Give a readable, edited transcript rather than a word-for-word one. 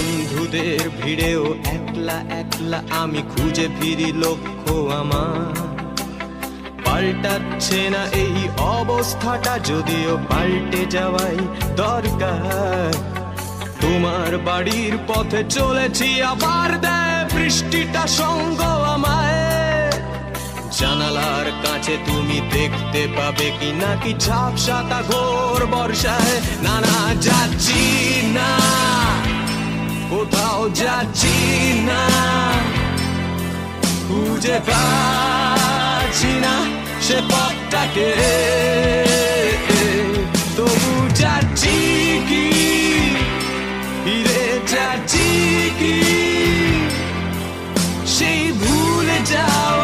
বন্ধুদের ভিড়েও একলা একলা আমি খুঁজে ফিরি লক্ষ্য আমার। পাল্টাচ্ছে না এই অবস্থাটা, যদিও পাল্টে যাওয়াই দরকার। তোমার বাড়ির পথে চলেছি আবার, দেয় বৃষ্টিটা সঙ্গ আমায়। জানালার কাছে তুমি দেখতে পাবে কি নাকি ঝাপসাটা ঘোর বর্ষায়। না না, যাচ্ছি না, কোথাও যাচ্ছি না, খুঁজে পাচ্ছি না সে পথটাকে। তবু যাচ্ছি কি, ফিরে যাচ্ছি কি সেই ভুলে যাও